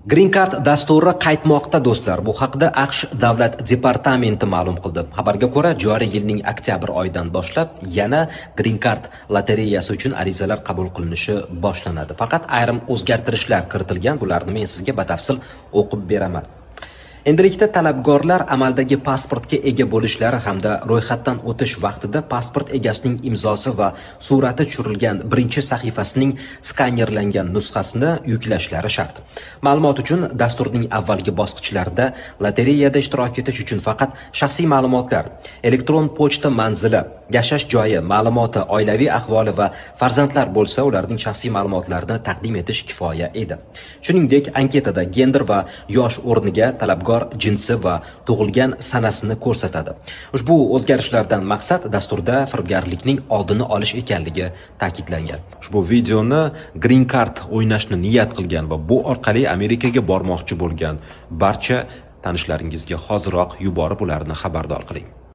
Green Card dasturi qaytmoqda do'stlar. Bu haqda AQSh davlat departamenti ma'lum qildi. Xabarga ko'ra, joriy yilning oktyabr oyidan boshlab yana Green Card lotereyasi uchun arizalar qabul qilinishi boshlanadi. Faqat ayrim o'zgartirishlar kiritilgan. Bularni men sizga batafsil o'qib beraman. Endilikda talabgorlar amaldagi pasportga ega bo'lishlari hamda ro'yxatdan o'tish vaqtida pasport egasining imzosi va surati tushirilgan birinchi sahifasining skanerlangan nusxasini yuklashlari shart. Ma'lumot uchun, dasturning avvalgi bosqichlarida lotereyada ishtirok etish uchun faqat shaxsiy ma'lumotlar, elektron pochta manzili, yashash joyi ma'lumoti, oilaviy ahvoli va farzandlar bo'lsa, ularning shaxsiy ma'lumotlarini taqdim etish kifoya edi. Shuningdek, anketada gender va yosh o'rniga talabgor jinsi va tug'ilgan sanasini ko'rsatadi. Ushbu o'zgarishlardan maqsad dasturda firibgarlikning oldini olish ekanligi ta'kidlangan. Ushbu videoni Green Card o'ynashni niyat qilgan va bu orqali Amerikaga bormoqchi bo'lgan barcha tanishlaringizga hoziroq yuborib ularni xabardor qiling.